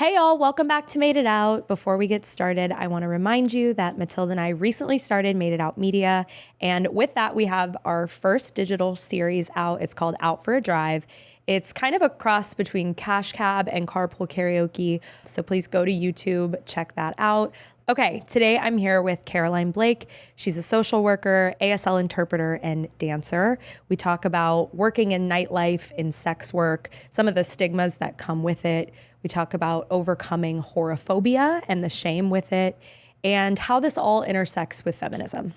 Hey all, welcome back to Made It Out. Before we get started, I want to remind you that Matilda and I recently started Made It Out Media. And with that, we have our first digital series out. It's called Out for a Drive. It's kind of a cross between Cash Cab and Carpool Karaoke. So please go to YouTube, check that out. Okay, today I'm here with Caroline Blaike. She's a social worker, ASL interpreter, and dancer. We talk about working in nightlife, in sex work, some of the stigmas that come with it. We talk about overcoming horophobia and the shame with it, and how this all intersects with feminism.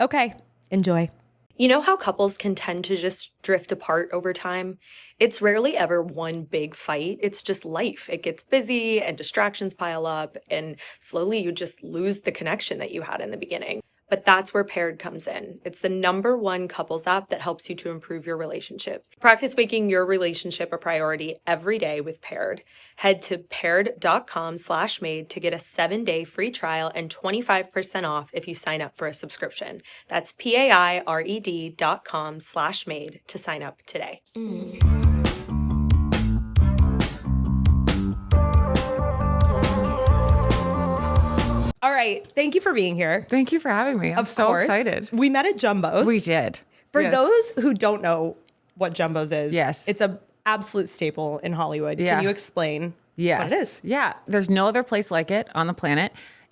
Okay, enjoy. You know how couples can tend to just drift apart over time? It's rarely ever one big fight. It's just life. It gets busy and distractions pile up, and slowly you just lose the connection that you had in the beginning. But that's where Paired comes in. It's the #1 couples app that helps you to improve your relationship. Practice making your relationship a priority every day with Paired. Head to paired.com/made to get a 7-day free trial and 25% off if you sign up for a subscription. That's paired.com/made to sign up today. All right. Thank you for being here. Thank you for having me. I'm so excited. We met at Jumbo's. We did. For Yes. those who don't know what Jumbo's is, Yes. it's an absolute staple in Hollywood. Yeah. Can you explain Yes. what it is? Yeah. There's no other place like it on the planet.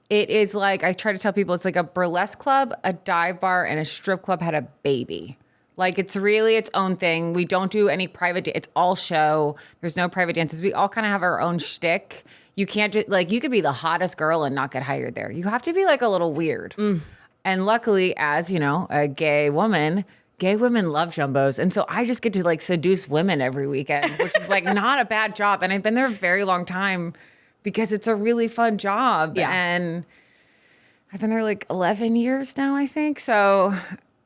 It is like, I try to tell people, it's like a burlesque club, a dive bar, and a strip club had a baby. Like, it's really its own thing. We don't do any private, it's all show. There's no private dances. We all kind of have our own shtick. You can't just, like, you could be the hottest girl and not get hired there. You have to be like a little weird. And luckily, as you know, a gay woman, gay women love Jumbos. And so I just get to like seduce women every weekend, which is like not a bad job. And I've been there a very long time because it's a really fun job. Yeah. And I've been there like 11 years now, I think. So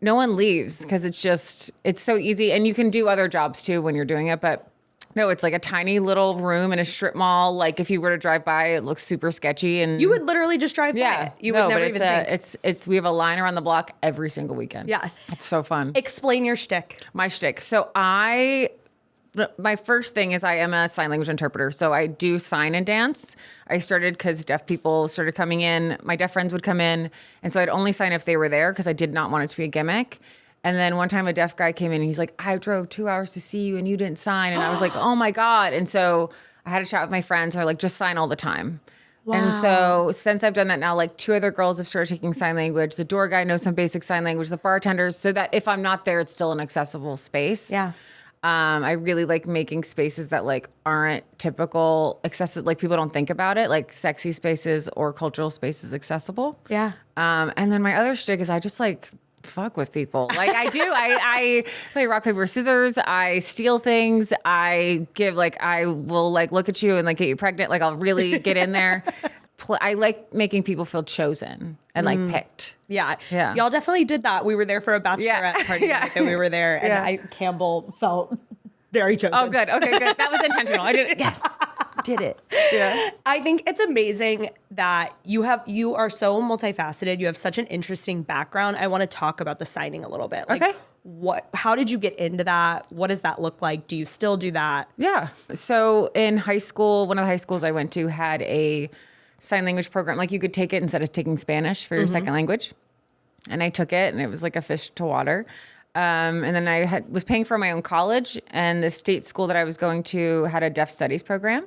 no one leaves because it's so easy. And you can do other jobs too when you're doing it. But no, it's like a tiny little room in a strip mall. Like if you were to drive by, it looks super sketchy. And You would literally just drive by it. You would never even think. It's we have a line around the block every single weekend. Yes. It's so fun. Explain your shtick. My shtick. So my first thing is I am a sign language interpreter. So I do sign and dance. I started because deaf people started coming in. My deaf friends would come in. And so I'd only sign if they were there because I did not want it to be a gimmick. And then one time a deaf guy came in and he's like, I drove 2 hours to see you and you didn't sign. And I was like, oh my God. And so I had a chat with my friends. They're like, just sign all the time. Wow. And so since I've done that now, like 2 other girls have started taking sign language. The door guy knows some basic sign language, the bartenders, so that if I'm not there, it's still an accessible space. Yeah. I really like making spaces that like aren't typical accessible, like people don't think about it, like sexy spaces or cultural spaces accessible. Yeah. And then my other shtick is I just like fuck with people. Like I do. I play rock, paper, scissors. I steal things. I will like look at you and like get you pregnant. Like I'll really get in there. I like making people feel chosen and like picked. Yeah. Yeah. Y'all definitely did that. We were there for a bachelorette party the night that we were there. And Campbell felt very chosen. Oh, good. Okay, good. That was intentional. I did it. Yes. Did it. Yeah. I think it's amazing that you are so multifaceted. You have such an interesting background. I want to talk about the signing a little bit. Like, Okay. How did you get into that? What does that look like? Do you still do that? Yeah. So in high school, one of the high schools I went to had a sign language program. Like you could take it instead of taking Spanish for your second language. And I took it and it was like a fish to water. And then I was paying for my own college, and the state school that I was going to had a deaf studies program.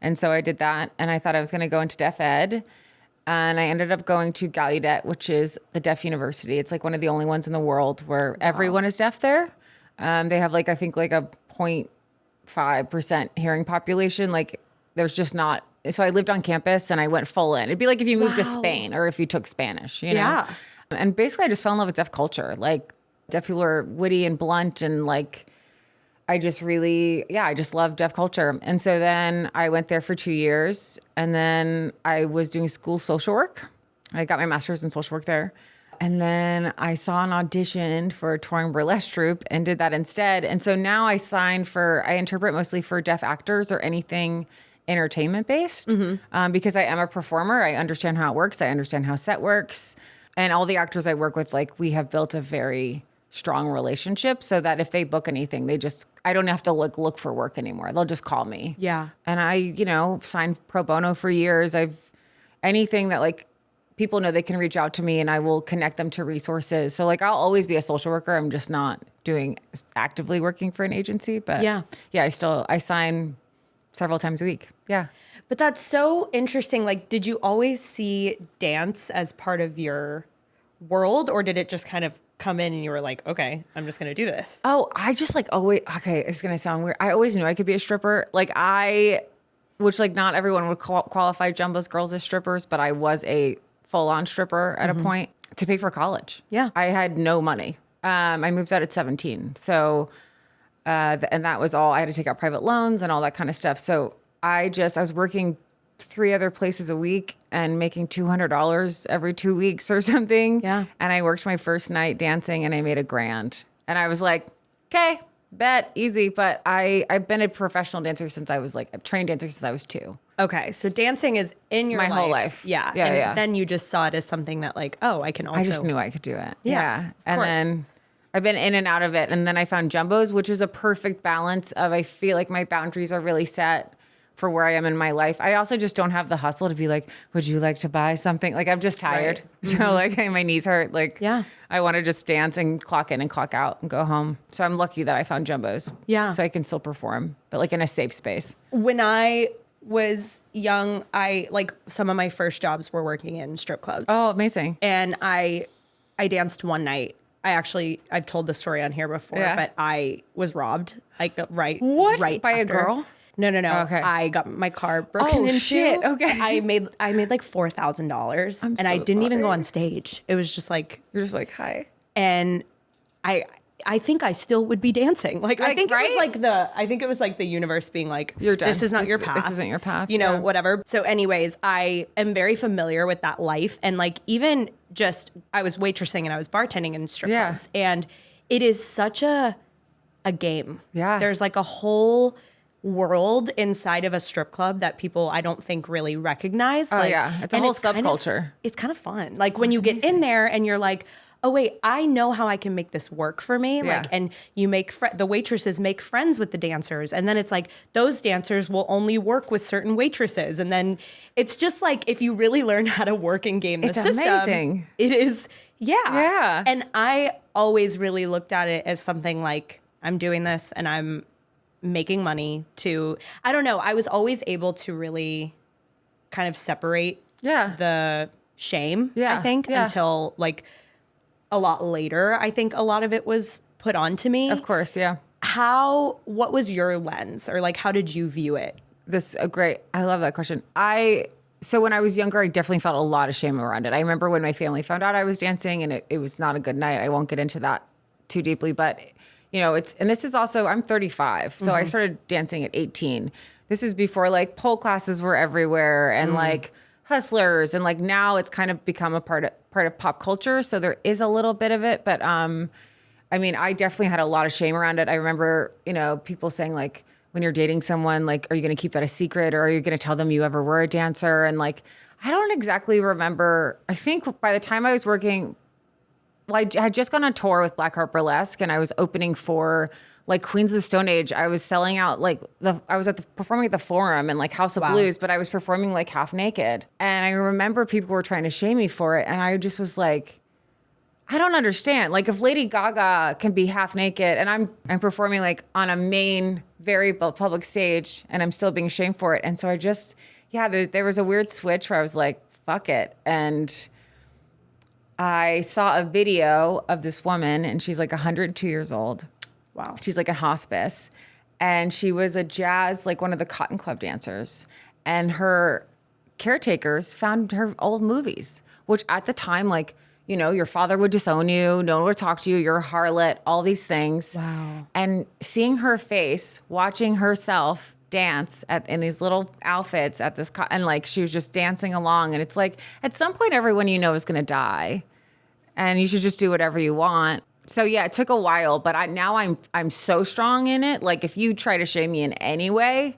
And so I did that, and I thought I was going to go into deaf ed. And I ended up going to Gallaudet, which is the deaf university. It's like one of the only ones in the world where everyone is deaf there. They have like, I think like a 0.5% hearing population. Like there's just not. So I lived on campus and I went full in. It'd be like if you moved to Spain or if you took Spanish, you know? Yeah. And basically I just fell in love with deaf culture. Like deaf people are witty and blunt, and like, I just love deaf culture. And so then I went there for 2 years, and then I was doing school social work. I got my master's in social work there. And then I saw an audition for a touring burlesque troupe and did that instead. And so now I interpret mostly for deaf actors or anything entertainment based, because I am a performer. I understand how it works. I understand how set works. And all the actors I work with, like, we have built a very strong relationship so that if they book anything, I don't have to look for work anymore. They'll just call me. Yeah. And I, signed pro bono for years. Anything that like people know they can reach out to me and I will connect them to resources. So like I'll always be a social worker. I'm just not actively working for an agency, but yeah, I sign several times a week. Yeah. But that's so interesting. Like, did you always see dance as part of your world, or did it just kind of come in and you were like, okay, I'm just going to do this? Oh, I just like always, okay, it's going to sound weird. I always knew I could be a stripper. Which like not everyone would qualify Jumbo's girls as strippers, but I was a full-on stripper at a point to pay for college. Yeah. I had no money. I moved out at 17. So, and that was all, I had to take out private loans and all that kind of stuff. So I was working 3 other places a week and making $200 every 2 weeks or something. Yeah. And I worked my first night dancing and I made $1,000. And I was like, okay, bet, easy. But I've been a professional dancer since I was like a trained dancer since I was 2. Okay. So dancing is in your My whole life. Yeah. Yeah, and yeah. then you just saw it as something that like, oh, I can also. I just knew I could do it. Yeah. And then I've been in and out of it. And then I found Jumbo's, which is a perfect balance of, I feel like my boundaries are really set for where I am in my life. I also just don't have the hustle to be like, would you like to buy something? Like I'm just tired. Right. So like my knees hurt. Like I want to just dance and clock in and clock out and go home. So I'm lucky that I found Jumbo's. Yeah. So I can still perform, but like in a safe space. When I was young, some of my first jobs were working in strip clubs. Oh, amazing. And I danced one night. I've told the story on here before, but I was robbed right by after. a girl? No. Okay. I got my car broken into. Shit. Okay. I made like $4,000 and I didn't even go on stage. It was just like, you're just like, hi. And I think I still would be dancing. I think it was like the universe being like, you're done. This is not your path. This isn't your path. Whatever. So anyways, I am very familiar with that life. And like, even just, I was waitressing and I was bartending in strip clubs, and it is such a game. Yeah. There's like a whole world inside of a strip club that people I don't think really recognize. Oh yeah. It's a whole subculture. It's kind of fun. Like when you get in there and you're like, oh wait, I know how I can make this work for me. Yeah. Like, and you make the waitresses make friends with the dancers, and then it's like those dancers will only work with certain waitresses, and then it's just like if you really learn how to work and game the system, amazing. It is, yeah. And I always really looked at it as something like I'm doing this and I'm making money to. I don't know. I was always able to really kind of separate the shame. I think until like. A lot later, I think a lot of it was put onto me. Of course, yeah. What was your lens, or like, how did you view it? I love that question. So when I was younger, I definitely felt a lot of shame around it. I remember when my family found out I was dancing and it was not a good night. I won't get into that too deeply, but and this is also, I'm 35. So I started dancing at 18. This is before like pole classes were everywhere and like hustlers, and like now it's kind of become a part of pop culture, so there is a little bit of it, but I mean, I definitely had a lot of shame around it. I remember people saying like, when you're dating someone, like, are you going to keep that a secret, or are you going to tell them you ever were a dancer? And like, I don't exactly remember. I think by the time I was working, I had just gone on tour with Black Heart Burlesque, and I was opening for like Queens of the Stone Age. I was selling out I was performing at the Forum and like House of Blues, but I was performing like half naked. And I remember people were trying to shame me for it. And I just was like, I don't understand. Like if Lady Gaga can be half naked and I'm performing like on a main, very public stage, and I'm still being shamed for it. And so I just, there was a weird switch where I was like, fuck it. And I saw a video of this woman, and she's like 102 years old. Wow. She's like in hospice, and she was a jazz, like one of the Cotton Club dancers, and her caretakers found her old movies, which at the time, like, your father would disown you, no one would talk to you, you're a harlot, all these things. Wow. And seeing her face, watching herself dance in these little outfits at this, and like she was just dancing along, and it's like at some point everyone is going to die, and you should just do whatever you want. So yeah, it took a while, but now I'm so strong in it. Like if you try to shame me in any way,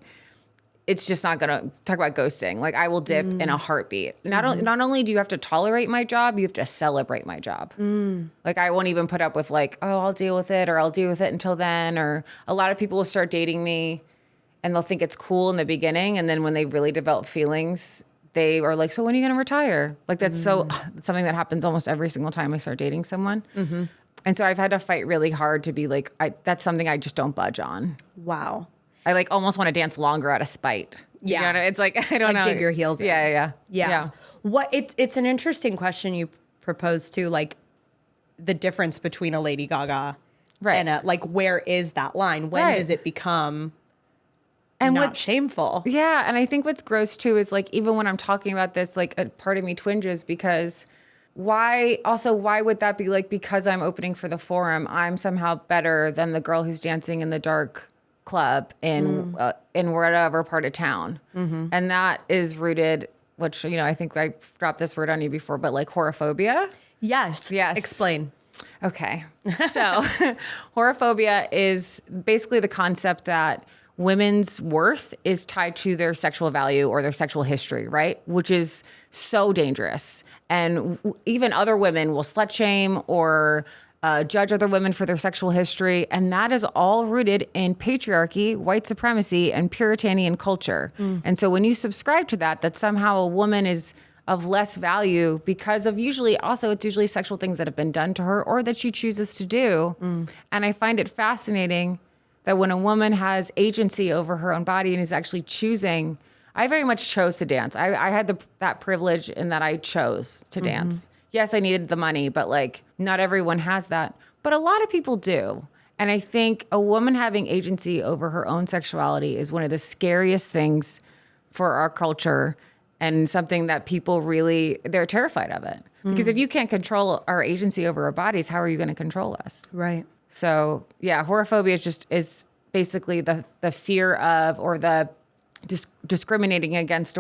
it's just not going to talk about ghosting. Like I will dip in a heartbeat. Not only do you have to tolerate my job, you have to celebrate my job. Like I won't even put up with like, oh, I'll deal with it, or I'll deal with it until then. Or a lot of people will start dating me and they'll think it's cool in the beginning. And then when they really develop feelings, they are like, so when are you going to retire? Like that's something that happens almost every single time I start dating someone. And so I've had to fight really hard to be like, that's something I just don't budge on. Wow. I like almost want to dance longer out of spite. Yeah. You know, it's like, I don't know. Dig your heels in. Yeah. It's an interesting question you proposed to, like the difference between a Lady Gaga and like, where is that line? When does it become not shameful? Yeah. And I think what's gross too is like, even when I'm talking about this, like a part of me twinges because why would that be like, because I'm opening for the Forum, I'm somehow better than the girl who's dancing in the dark club in whatever part of town. And that is rooted, which, you know, I think I dropped this word on you before, but like horophobia. Yes. Explain. Okay. So horophobia is basically the concept that women's worth is tied to their sexual value or their sexual history, right? Which is so dangerous. And even other women will slut shame or judge other women for their sexual history. And that is all rooted in patriarchy, white supremacy, and Puritanian culture. And so when you subscribe to that somehow a woman is of less value because of it's usually sexual things that have been done to her or that she chooses to do. And I find it fascinating that when a woman has agency over her own body and is actually choosing, I very much chose to dance. I had that privilege in that I chose to dance. Yes, I needed the money, but like not everyone has that. But a lot of people do. And I think a woman having agency over her own sexuality is one of the scariest things for our culture and something that people they're terrified of it. Because if you can't control our agency over our bodies, how are you going to control us? Right. So yeah, horophobia is basically the fear of or the discriminating against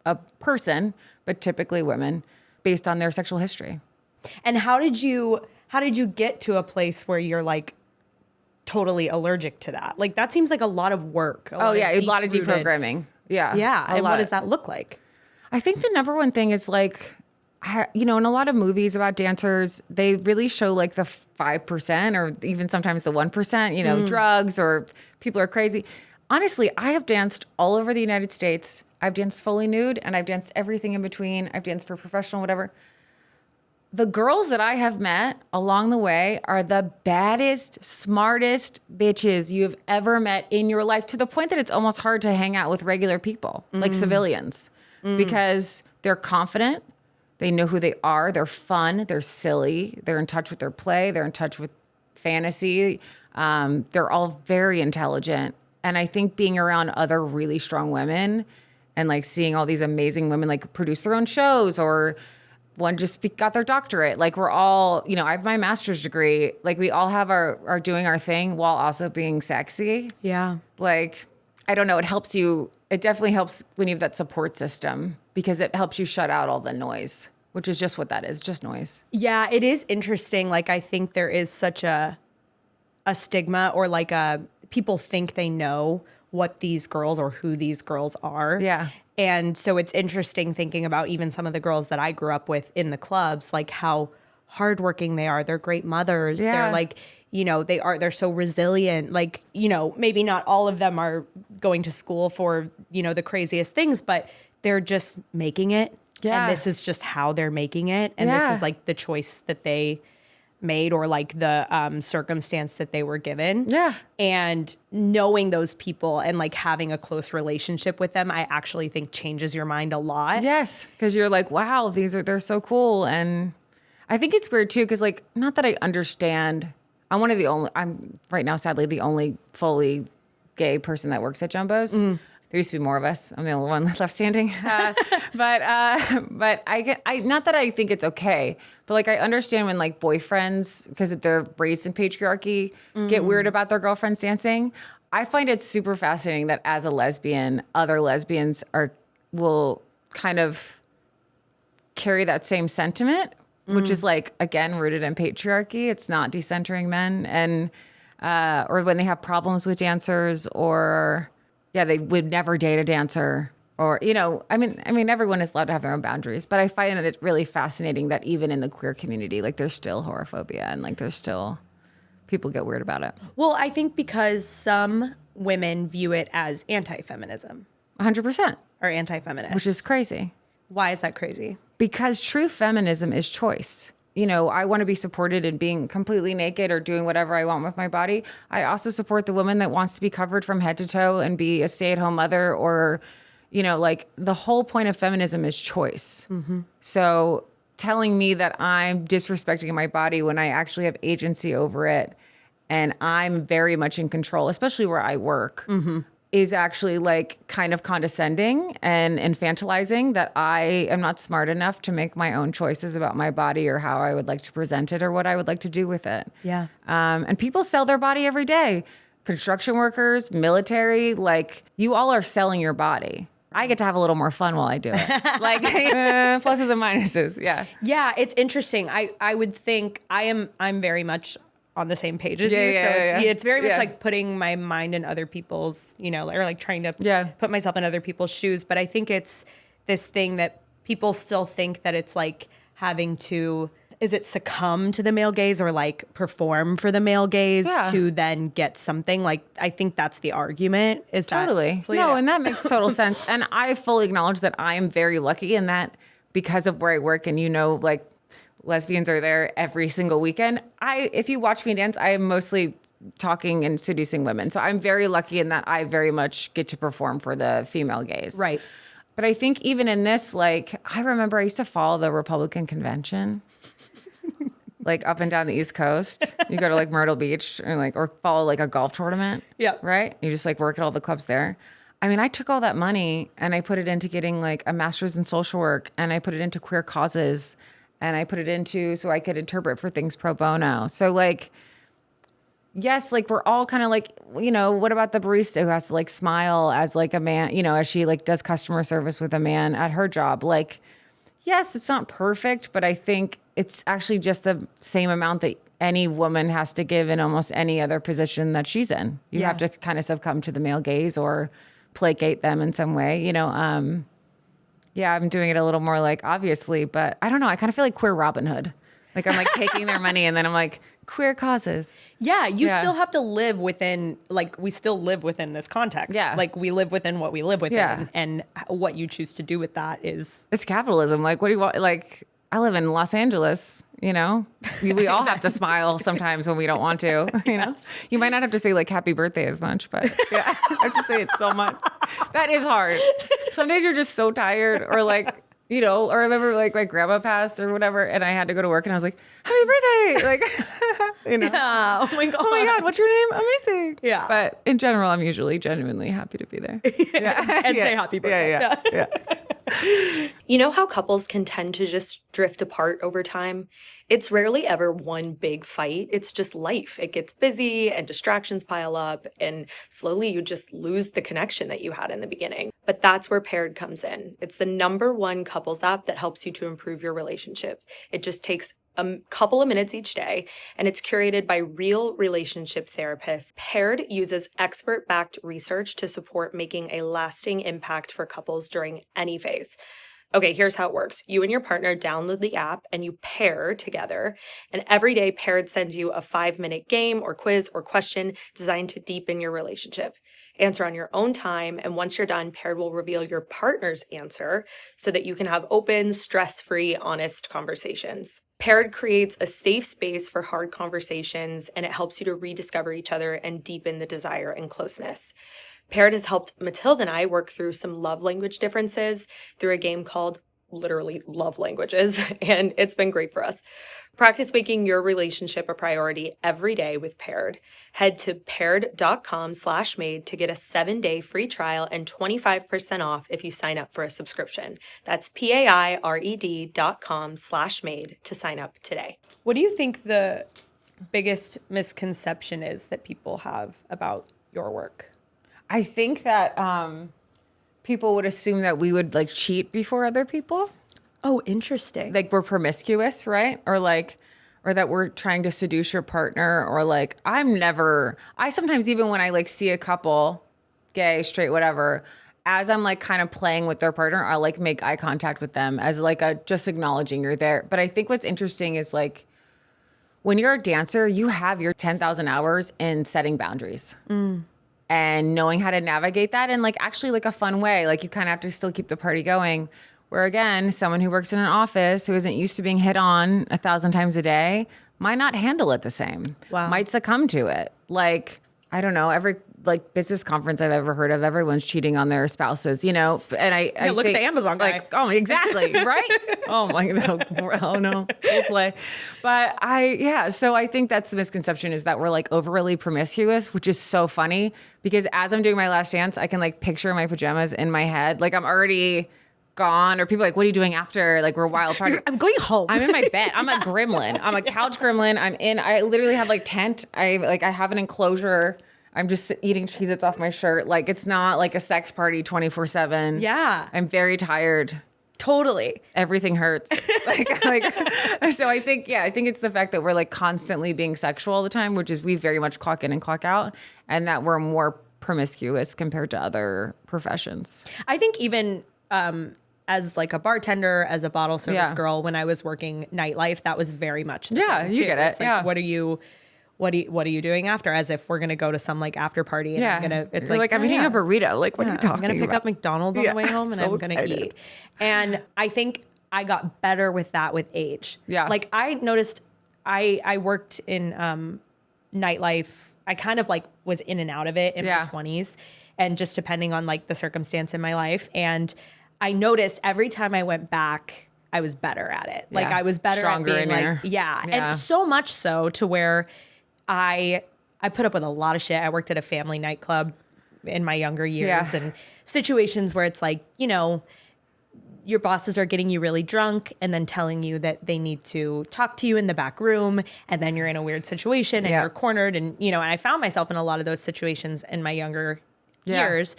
a person, but typically women, based on their sexual history. And how did you get to a place where you're like totally allergic to that? Like that seems like a lot of work. A lot of deprogramming. Yeah. Yeah. And what does that look like? I think the number one thing is like, you know, in a lot of movies about dancers, they really show like the 5% or even sometimes the 1%, you know, drugs or people are crazy. Honestly, I have danced all over the United States. I've danced fully nude and I've danced everything in between. I've danced for professional, whatever. The girls that I have met along the way are the baddest, smartest bitches you've ever met in your life, to the point that it's almost hard to hang out with regular people, like civilians, because they're confident. They know who they are. They're fun. They're silly. They're in touch with their play. They're in touch with fantasy. They're all very intelligent. And I think being around other really strong women and like seeing all these amazing women like produce their own shows, or one just got their doctorate. Like we're all, you know, I have my master's degree. Like we all have our doing our thing while also being sexy. Yeah. Like, I don't know. It helps you. It definitely helps when you have that support system because it helps you shut out all the noise, which is just what that is, just noise. Yeah, it is interesting. Like I think there is such a stigma, or like people think they know what these girls or who these girls are. Yeah. And so it's interesting thinking about even some of the girls that I grew up with in the clubs, like how hardworking they are. They're great mothers. Yeah. They're like, you know, they're so resilient. Like, you know, maybe not all of them are going to school for, you know, the craziest things, but they're just making it. Yeah. And this is just how they're making it. And this is like the choice that they made, or like the circumstance that they were given. Yeah. And knowing those people and like having a close relationship with them, I actually think changes your mind a lot. Yes. Because you're like, wow, they're so cool. And I think it's weird too, because like, not that I understand. I'm right now, sadly, the only fully gay person that works at Jumbo's. There used to be more of us. I'm the only one left standing. But I not that I think it's okay, but like I understand when like boyfriends, because they're raised in patriarchy, get weird about their girlfriends dancing. I find it super fascinating that as a lesbian, other lesbians will kind of carry that same sentiment, which is like, again, rooted in patriarchy. It's not decentering men, and or when they have problems with dancers, or they would never date a dancer. Or, I mean, everyone is allowed to have their own boundaries, but I find it really fascinating that even in the queer community, like there's still horophobia and like there's still people get weird about it. Well, I think because some women view it as anti-feminism. 100%. Or anti-feminist. Which is crazy. Why is that crazy? Because true feminism is choice. I want to be supported in being completely naked or doing whatever I want with my body. I also support the woman that wants to be covered from head to toe and be a stay-at-home mother or, like the whole point of feminism is choice. Mm-hmm. So telling me that I'm disrespecting my body when I actually have agency over it and I'm very much in control, especially where I work, is actually like kind of condescending and infantilizing that I am not smart enough to make my own choices about my body or how I would like to present it or what I would like to do with it. Yeah. And people sell their body every day. Construction workers, military, like you all are selling your body. I get to have a little more fun while I do it. Like pluses and minuses. Yeah. Yeah. It's interesting. I would think I'm very much on the same page as you. Yeah, So it's very much like putting my mind in other people's, or like trying to put myself in other people's shoes. But I think it's this thing that people still think that it's like having to, is it succumb to the male gaze or like perform for the male gaze to then get something? Like, I think that's the argument. Is totally. That? No, and that makes total sense. And I fully acknowledge that I am very lucky in that because of where I work and, like, lesbians are there every single weekend. If you watch me dance, I am mostly talking and seducing women. So I'm very lucky in that I very much get to perform for the female gaze. Right. But I think even in this, like, I remember I used to follow the Republican convention, like up and down the East Coast. You go to like Myrtle Beach or follow like a golf tournament. Yeah. Right. You just like work at all the clubs there. I mean, I took all that money and I put it into getting like a master's in social work and I put it into queer causes. And I put it into so I could interpret for things pro bono. So like, yes, like we're all kind of like, what about the barista who has to like smile as like a man, as she like does customer service with a man at her job? Like, yes, it's not perfect, but I think it's actually just the same amount that any woman has to give in almost any other position that she's in. You have to kind of succumb to the male gaze or placate them in some way, Yeah, I'm doing it a little more like obviously, but I don't know. I kind of feel like queer Robin Hood. Like I'm like taking their money and then I'm like queer causes. Yeah, you still have to live within, like we still live within this context. Yeah. Like we live within what we live within and what you choose to do with that is. It's capitalism. Like what do you want? Like I live in Los Angeles, we all have to smile sometimes when we don't want to, You might not have to say like happy birthday as much, but I have to say it so much. That is hard. Some days you're just so tired or like, or I remember like my grandma passed or whatever and I had to go to work and I was like, happy birthday. Like, Yeah. Oh my God. What's your name? Amazing. Yeah. But in general, I'm usually genuinely happy to be there. And say happy birthday. Yeah. You know how couples can tend to just drift apart over time? It's rarely ever one big fight. It's just life. It gets busy and distractions pile up and slowly you just lose the connection that you had in the beginning. But that's where Paired comes in. It's the #1 couples app that helps you to improve your relationship. It just takes a couple of minutes each day, and it's curated by real relationship therapists. Paired uses expert-backed research to support making a lasting impact for couples during any phase. Okay, here's how it works. You and your partner download the app and you pair together. And every day, Paired sends you a 5-minute game or quiz or question designed to deepen your relationship. Answer on your own time. And once you're done, Paired will reveal your partner's answer so that you can have open, stress-free, honest conversations. Paired creates a safe space for hard conversations, and it helps you to rediscover each other and deepen the desire and closeness. Paired has helped Matilda and I work through some love language differences through a game called literally Love Languages, and it's been great for us. Practice making your relationship a priority every day with Paired. Head to paired.com/made to get a 7-day free trial and 25% off if you sign up for a subscription. That's paired.com/made to sign up today. What do you think the biggest misconception is that people have about your work? I think that people would assume that we would like cheat before other people. Oh, interesting. Like we're promiscuous, right? Or that we're trying to seduce your partner or like I sometimes even when I like see a couple gay, straight, whatever, as I'm like kind of playing with their partner, I'll like make eye contact with them as like a just acknowledging you're there. But I think what's interesting is like when you're a dancer, you have your 10,000 hours in setting boundaries and knowing how to navigate that in like actually like a fun way. Like you kind of have to still keep the party going. Where again, someone who works in an office who isn't used to being hit on 1,000 times a day might not handle it the same. Wow. Might succumb to it. Like, I don't know, every like business conference I've ever heard of, everyone's cheating on their spouses, you know? And I look think, at the Amazon guy. like, oh, exactly, right? Oh my, no, oh no, we'll play. But so I think that's the misconception is that we're like overly promiscuous, which is so funny because as I'm doing my last dance, I can like picture my pajamas in my head. Like I'm already gone, or people are like, what are you doing after? Like we're wild party. I'm going home. I'm in my bed. I'm a gremlin. I'm a couch gremlin. I literally have like tent. I have an enclosure. I'm just eating Cheez-Its off my shirt. Like it's not like a sex party 24/7. Yeah. I'm very tired. Totally. Everything hurts. So I think it's the fact that we're like constantly being sexual all the time, which is we very much clock in and clock out, and that we're more promiscuous compared to other professions. I think even as like a bartender, as a bottle service Yeah. girl, when I was working nightlife, that was very much the Yeah, thing, you too. get it. It's like, Yeah. what are you doing after? As if we're gonna go to some like after party and Yeah. I'm gonna it's You're like I'm eating a burrito. Like what are you talking I'm gonna pick about? up McDonald's on Yeah, the way home and so I'm gonna excited. eat. And I think I got better with that with age. Yeah. Like I noticed I worked in nightlife. I kind of like was in and out of it in Yeah. my 20s and just depending on like the circumstance in my life. And I noticed every time I went back, I was better at it. Like Yeah. I was better Stronger at being in like, there. yeah. Yeah. And so much so to where I put up with a lot of shit. I worked at a family nightclub in my younger years Yeah. and situations where it's like, you know, your bosses are getting you really drunk and then telling you that they need to talk to you in the back room. And then you're in a weird situation and Yeah. you're cornered. And, you know, and I found myself in a lot of those situations in my younger Yeah. years.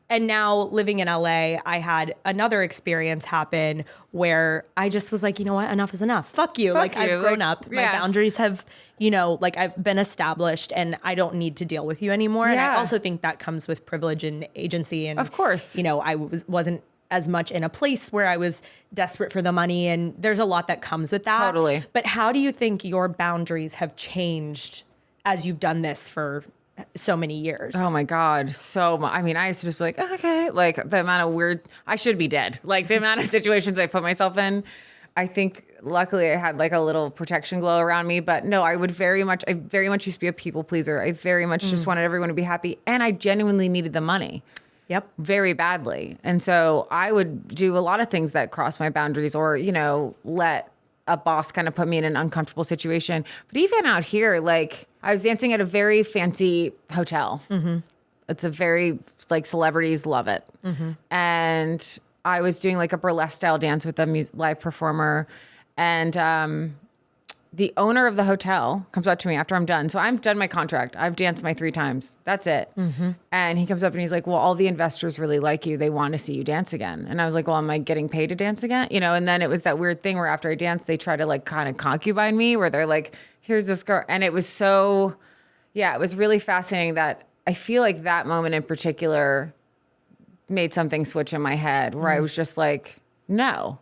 And now living in LA, I had another experience happen where I just was like, you know what? Enough is enough. Fuck you. Fuck Like I've you. grown Like, up. My yeah. boundaries have, you know, like I've been established and I don't need to deal with you anymore. And I Yeah. also think that comes with privilege and agency. And Of course. you know, I wasn't as much in a place where I was desperate for the money. And there's a lot that comes with that. Totally. But how do you think your boundaries have changed as you've done this for so many years? Oh my God. I mean, I used to just be like, okay, like the amount of I should be dead. Like the amount of situations I put myself in. I think luckily I had like a little protection glow around me, but no, I very much used to be a people pleaser. I very much just wanted everyone to be happy. And I genuinely needed the money. Yep. Very badly. And so I would do a lot of things that cross my boundaries or, you know, let a boss kind of put me in an uncomfortable situation. But even out here, like I was dancing at a very fancy hotel. Mm-hmm. It's a very like celebrities love it. Mm-hmm. And I was doing like a burlesque style dance with a live performer. And the owner of the hotel comes up to me after I'm done. So I'm done my contract. I've danced my 3 times. That's it. Mm-hmm. And he comes up and he's like, well, all the investors really like you. They want to see you dance again. And I was like, well, am I getting paid to dance again? You know, and then it was that weird thing where after I danced, they try to like kind of concubine me where they're like, here's this girl. And it was so, it was really fascinating that I feel like that moment in particular made something switch in my head where I was just like, no,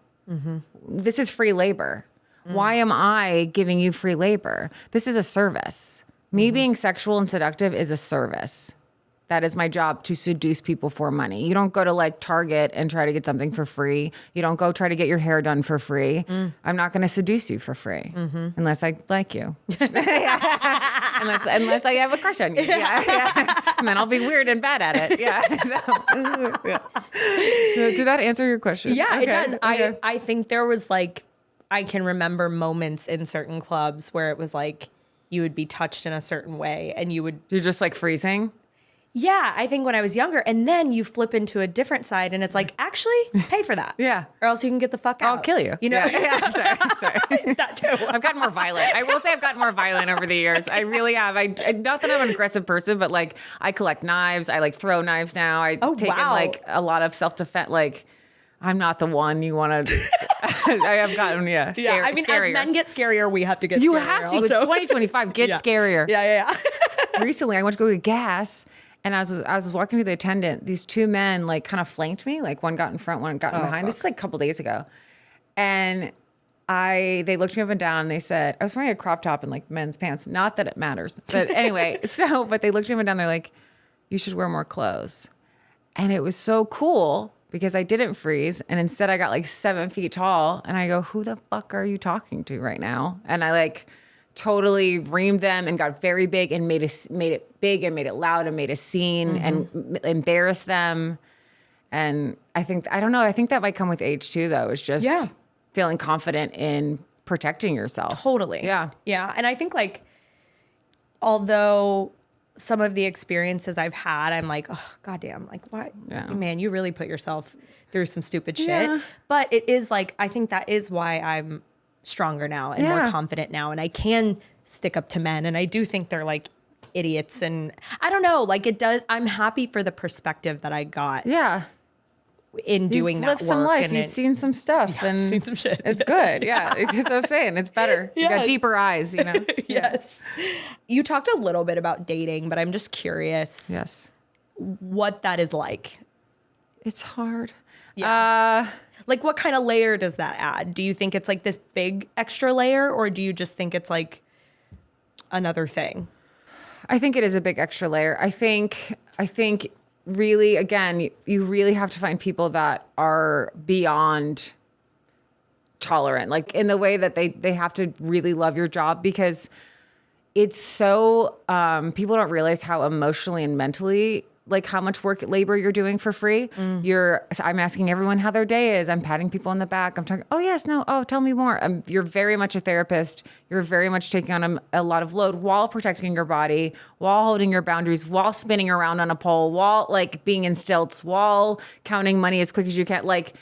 this is free labor. Why am I giving you free labor? This is a service. Me being sexual and seductive is a service. That is my job, to seduce people for money. You don't go to like Target and try to get something for free. You don't go try to get your hair done for free. I'm not going to seduce you for free unless I like you. unless I have a crush on you. Yeah. And then I'll be weird and bad at it. Yeah. Did that answer your question? Yeah, Okay. it does. Okay. I think there was like, I can remember moments in certain clubs where it was like you would be touched in a certain way and you would. You're just like freezing? Yeah, I think when I was younger. And then you flip into a different side and it's like, actually, pay for that. Yeah. Or else you can get the fuck out. I'll kill you. You know? Yeah. Sorry. That too. I've gotten more violent. I will say I've gotten more violent over the years. I really have. Not that I'm an aggressive person, but like I collect knives. I like throw knives now. I take in like a lot of self-defense. Like I'm not the one you want to. I have gotten I mean, scarier. as men get scarier, we have to get. You scarier have to. also. It's 2025. Get scarier. Yeah. Recently, I went to go get gas. And as I was walking to the attendant, these two men like kind of flanked me. Like one got in front, one got in behind. Fuck. This is like a couple days ago. And they looked me up and down and they said, I was wearing a crop top and like men's pants. Not that it matters. But anyway, but they looked me up and down. They're like, you should wear more clothes. And it was so cool because I didn't freeze. And instead I got like 7 feet tall. And I go, who the fuck are you talking to right now? And I like totally reamed them and got very big and made it big and made it loud and made a scene and embarrassed them. And I think that might come with age too, though. It's just feeling confident in protecting yourself. Totally. Yeah. Yeah. And I think like, although some of the experiences I've had, I'm like, oh, goddamn, like what? Yeah. Man, you really put yourself through some stupid shit. Yeah. But it is like, I think that is why I'm stronger now and more confident now. And I can stick up to men. And I do think they're like idiots. And I don't know, like it does. I'm happy for the perspective that I got. Yeah. In doing You've that lived work. some life. And You've seen some stuff. And seen some shit. It's good. Yeah. It's what I'm saying. It's better. You got deeper eyes, you know? Yes. You talked a little bit about dating, but I'm just curious. Yes. What that is like. It's hard. Yeah. Like what kind of layer does that add? Do you think it's like this big extra layer or do you just think it's like another thing? I think it is a big extra layer. I think really, again, you really have to find people that are beyond tolerant, like in the way that they have to really love your job because it's so, people don't realize how emotionally and mentally, like how much labor you're doing for free. I'm asking everyone how their day is. I'm patting people on the back. I'm talking, oh yes, no, oh, tell me more. You're very much a therapist. You're very much taking on a lot of load while protecting your body, while holding your boundaries, while spinning around on a pole, while like being in stilts, while counting money as quick as you can. Like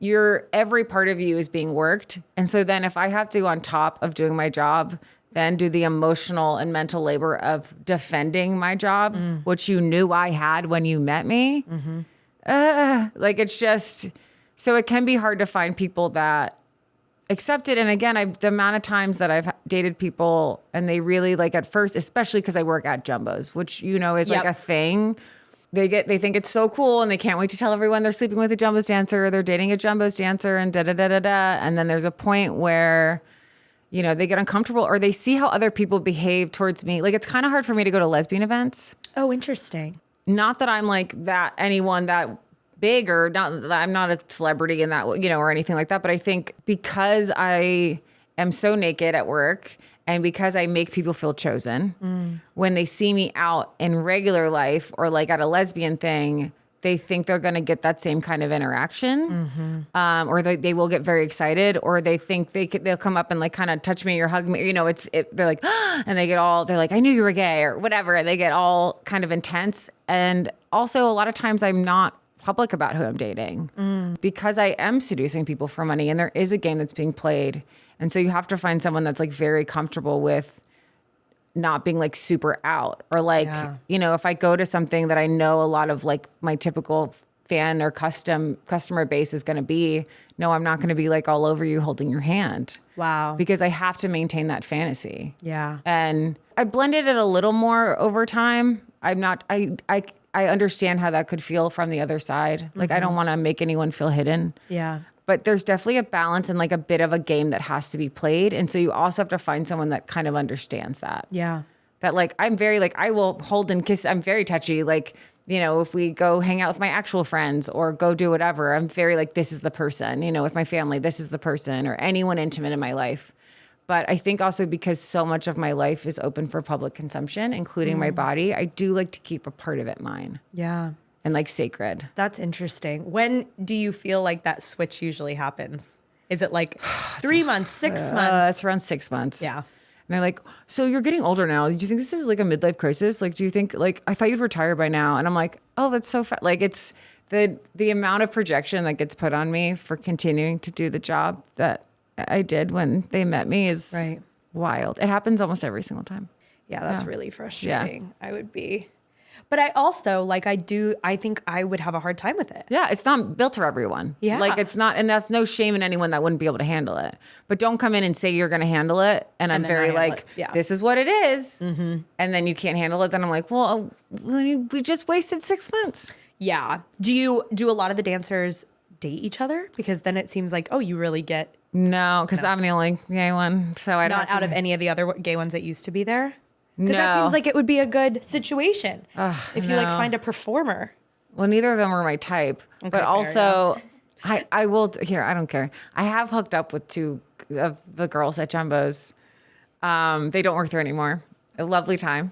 every part of you is being worked. And so then if I have to, on top of doing my job, then do the emotional and mental labor of defending my job, which you knew I had when you met me. Like it's just, so it can be hard to find people that accept it. And again, the amount of times that I've dated people and they really like at first, especially because I work at Jumbo's, which you know is like a thing. They think it's so cool and they can't wait to tell everyone they're sleeping with a Jumbo's dancer or they're dating a Jumbo's dancer and da da da da da. And then there's a point where you know, they get uncomfortable or they see how other people behave towards me. Like, it's kind of hard for me to go to lesbian events. Oh, interesting. Not that I'm like anyone that big or not that I'm not a celebrity in that, you know, or anything like that. But I think because I am so naked at work and because I make people feel chosen, when they see me out in regular life or like at a lesbian thing, they think they're going to get that same kind of interaction, or they will get very excited, or they think they'll come up and like kind of touch me or hug me. You know, they're like, and they're like, I knew you were gay or whatever. And they get all kind of intense. And also a lot of times I'm not public about who I'm dating because I am seducing people for money and there is a game that's being played. And so you have to find someone that's like very comfortable with not being like super out or like, you know, if I go to something that I know a lot of like my typical fan or customer base is going to be, no, I'm not going to be like all over you holding your hand. Wow. Because I have to maintain that fantasy. Yeah. And I blended it a little more over time. I understand how that could feel from the other side. Like, I don't want to make anyone feel hidden. Yeah. But there's definitely a balance and like a bit of a game that has to be played. And so you also have to find someone that kind of understands that. Yeah. That like, I'm very like, I will hold and kiss. I'm very touchy. Like, you know, if we go hang out with my actual friends or go do whatever, I'm very like, this is the person, you know, with my family, this is the person, or anyone intimate in my life. But I think also because so much of my life is open for public consumption, including my body, I do like to keep a part of it mine. Yeah. And like sacred. That's interesting. When do you feel like that switch usually happens? Is it like 3 months, 6 months? It's around 6 months. Yeah. And they're like, so you're getting older now. Do you think this is like a midlife crisis? Like, do you think like, I thought you'd retire by now. And I'm like, oh, that's so fat. Like it's the amount of projection that gets put on me for continuing to do the job that I did when they met me is wild. It happens almost every single time. Yeah, that's really frustrating. I would be. But I also I think I would have a hard time with it. Yeah, it's not built for everyone. Yeah. Like it's not, and that's no shame in anyone that wouldn't be able to handle it. But don't come in and say you're going to handle it. And I'm then very not handle like, it. Yeah. this is what it is. And then you can't handle it. Then I'm like, well, we just wasted 6 months. Yeah. Do a lot of the dancers date each other? Because then it seems like, oh, you really get No, because I'm the only gay one. So I not don't out of any of the other gay ones that used to be there. Because No. that seems like it would be a good situation if you like no. find a performer. Well, neither of them were my type. Okay, But fair, also, I will, here, I don't care. I have hooked up with 2 of the girls at Jumbo's. They don't work there anymore. A lovely time.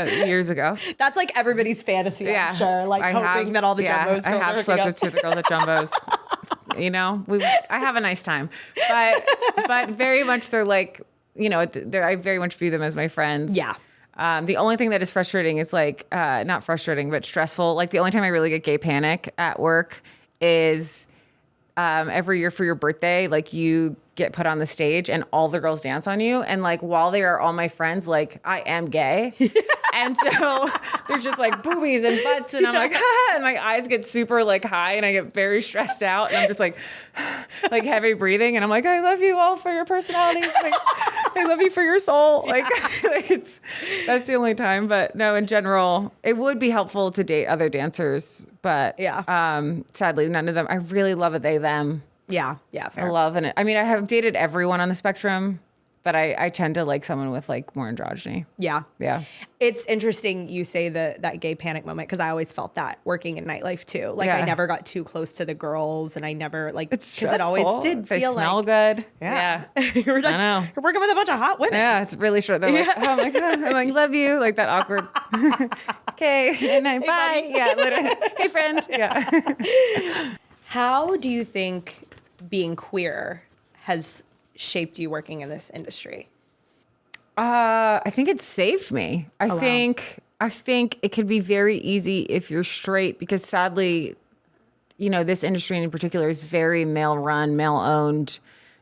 Years ago. That's like everybody's fantasy, Yeah. I'm sure. Like hoping that all the Jumbos girls I have are slept hooking with 2 of the girls at Jumbo's. You know, I have a nice time. But very much they're like, you know, I very much view them as my friends. Yeah. The only thing that is frustrating is like, not frustrating, but stressful. Like the only time I really get gay panic at work is every year for your birthday, like you get put on the stage and all the girls dance on you. And like, while they are all my friends, like I am gay. And so there's just like boobies and butts. And I'm like, and my eyes get super like high and I get very stressed out. And I'm just like heavy breathing. And I'm like, I love you all for your personalities. Like, I love you for your soul. Like, that's the only time. But no, in general, it would be helpful to date other dancers. But sadly, none of them. I really love a they, them. Yeah. Yeah. Fair. I love it. I mean, I have dated everyone on the spectrum, but I tend to like someone with like more androgyny. Yeah. Yeah. It's interesting you say that gay panic moment because I always felt that working in nightlife too. Like I never got too close to the girls and I never like It's because it always did they feel smell like good. Yeah. You're like, I know. You're working with a bunch of hot women. Yeah, it's really short. They're like, oh my God. I'm like, love you. Like that awkward. Okay. And bye. buddy. Yeah. Literally. Hey friend. Yeah. How do you think being queer has shaped you working in this industry? I think it saved me. I think it can be very easy if you're straight because sadly, you know, this industry in particular is very male run, male owned,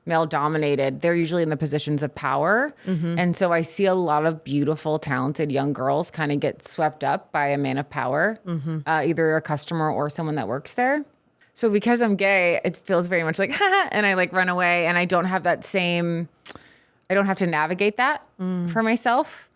male dominated. They're usually in the positions of power. And so I see a lot of beautiful, talented young girls kind of get swept up by a man of power, either a customer or someone that works there. So because I'm gay, it feels very much like, haha, and I like run away and I don't have that same, I don't have to navigate that for myself.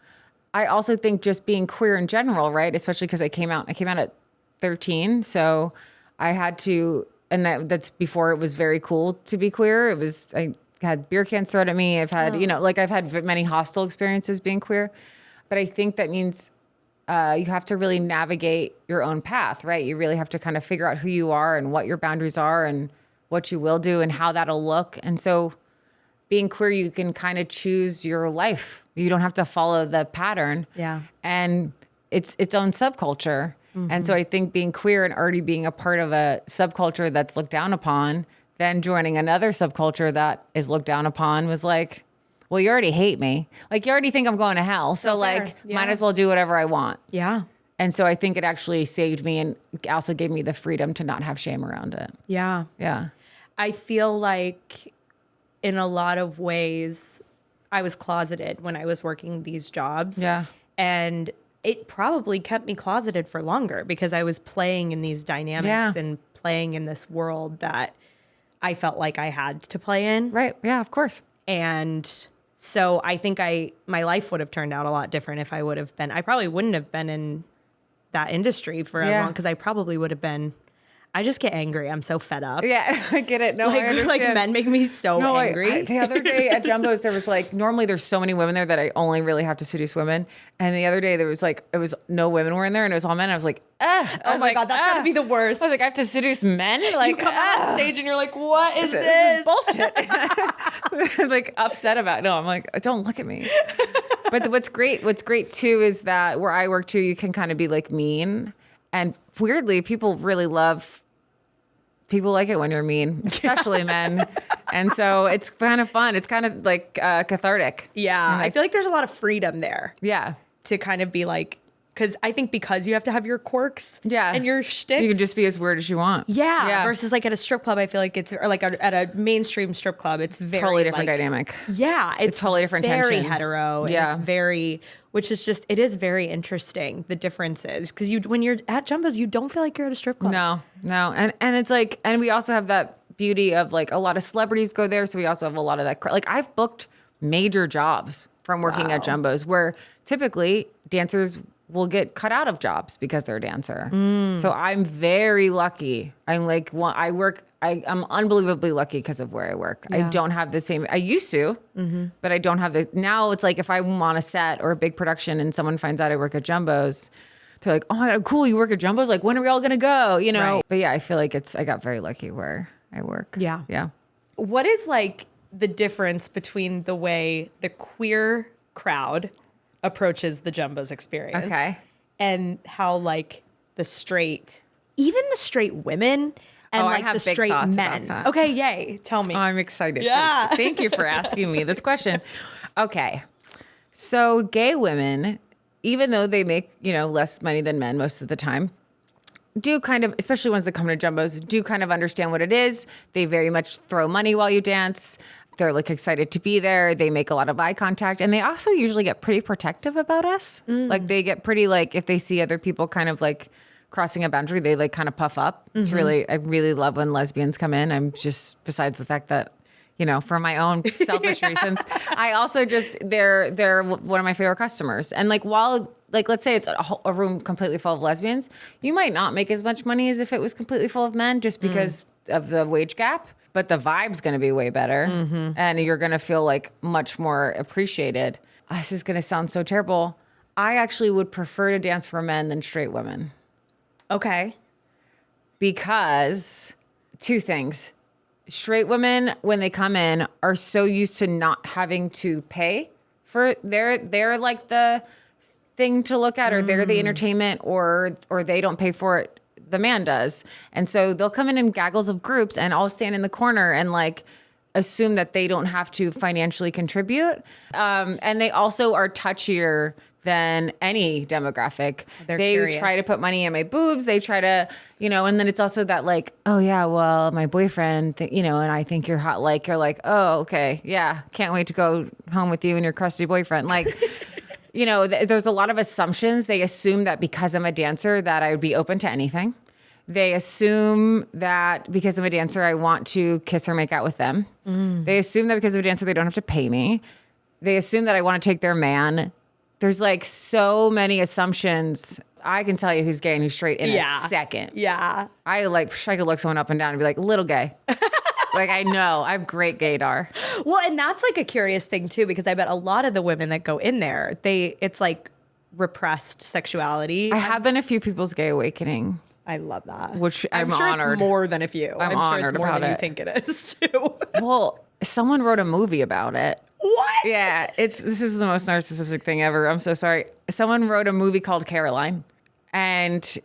I also think just being queer in general, right? Especially because I came out at 13. So I had to, and that's before it was very cool to be queer. It was, I had beer cans thrown at me. I've had, you know, like I've had many hostile experiences being queer, but I think that means you have to really navigate your own path, right? You really have to kind of figure out who you are and what your boundaries are and what you will do and how that'll look. And so being queer, you can kind of choose your life. You don't have to follow the pattern. Yeah. And it's its own subculture. And so I think being queer and already being a part of a subculture that's looked down upon, then joining another subculture that is looked down upon was like, well, you already hate me. Like, you already think I'm going to hell. So like, might as well do whatever I want. Yeah. And so I think it actually saved me and also gave me the freedom to not have shame around it. Yeah. Yeah. I feel like in a lot of ways, I was closeted when I was working these jobs. Yeah. And it probably kept me closeted for longer because I was playing in these dynamics and playing in this world that I felt like I had to play in. Right. Yeah, of course. And so I think my life would have turned out a lot different if I would have been, I probably wouldn't have been in that industry for as long because I probably would have been, I just get angry. I'm so fed up. Yeah, I get it. No, I understand. Like men make me so angry. The other day at Jumbo's, there was like, normally there's so many women there that I only really have to seduce women. And the other day there was like, it was no women were in there and it was all men. I was like, oh my God, that's gotta be the worst. I was like, I have to seduce men? Like, you come on stage and you're like, what is this is bullshit. Like upset about it. No, I'm like, don't look at me. But what's great too is that where I work too, you can kind of be like mean. And weirdly, people like it when you're mean, especially men. And so it's kind of fun. It's kind of like cathartic. Yeah. I feel like there's a lot of freedom there. Yeah. To kind of be like, Because I think because you have to have your quirks Yeah. and your shticks. You can just be as weird as you want. Yeah. Versus like at a strip club, I feel like it's, or like at a mainstream strip club, it's very Totally different like, dynamic. Yeah. It's totally different very tension. hetero. Yeah. And it's very, which is just, it is very interesting, the differences. Because when you're at Jumbo's, you don't feel like you're at a strip club. No. And it's like, and we also have that beauty of like a lot of celebrities go there. So we also have a lot of that. Like I've booked major jobs from working at Jumbo's where typically dancers will get cut out of jobs because they're a dancer. So I'm very lucky. I'm like, I'm unbelievably lucky because of where I work. Yeah. I don't have the same, I used to, but I don't have the, now it's like if I'm on a set or a big production and someone finds out I work at Jumbo's, they're like, oh my God, cool, you work at Jumbo's? Like, when are we all gonna go? You know? Right. But yeah, I feel like I got very lucky where I work. Yeah. Yeah. What is like the difference between the way the queer crowd approaches the Jumbo's experience? Okay. And how like even the straight women and I like have the big straight thoughts about men. that. Okay, yay. Tell me. Oh, I'm excited. Yeah. Thank you for asking me this question. Okay. So gay women, even though they make, less money than men most of the time, do kind of, especially ones that come to Jumbo's, do kind of understand what it is. They very much throw money while you dance. They're like excited to be there. They make a lot of eye contact. And they also usually get pretty protective about us. Like they get pretty like, if they see other people kind of like crossing a boundary, they like kind of puff up. It's really, I really love when lesbians come in. I'm just, besides the fact that, for my own selfish reasons, I also just, they're one of my favorite customers. And like, while like, let's say it's a room completely full of lesbians, you might not make as much money as if it was completely full of men just because of the wage gap. But the vibe's going to be way better and you're going to feel like much more appreciated. This is going to sound so terrible. I actually would prefer to dance for men than straight women. Okay. Because two things. Straight women, when they come in, are so used to not having to pay for they're like the thing to look at, or they're the entertainment, or they don't pay for it. The man does. And so they'll come in gaggles of groups and I'll stand in the corner and like assume that they don't have to financially contribute. And they also are touchier than any demographic. They're they curious. try to put money in my boobs. They try to, and then it's also that like, oh yeah, well, my boyfriend, and I think you're hot. Like, you're like, oh, okay. Yeah. Can't wait to go home with you and your crusty boyfriend. Like, there's a lot of assumptions. They assume that because I'm a dancer that I would be open to anything. They assume that because I'm a dancer, I want to kiss or make out with them. They assume that because I'm a dancer, they don't have to pay me. They assume that I want to take their man. There's like so many assumptions. I can tell you who's gay and who's straight in a second. Yeah. I could look someone up and down and be like, little gay. Like, I know. I have great gaydar. Well, and that's like a curious thing too, because I bet a lot of the women that go in there, it's like repressed sexuality. I have been a few people's gay awakening. I love that. Which I'm I'm sure honored. it's more than a few. I'm sure honored it's more about than you it. think it is too. Well, someone wrote a movie about it. What? Yeah, this is the most narcissistic thing ever. I'm so sorry. Someone wrote a movie called Caroline, and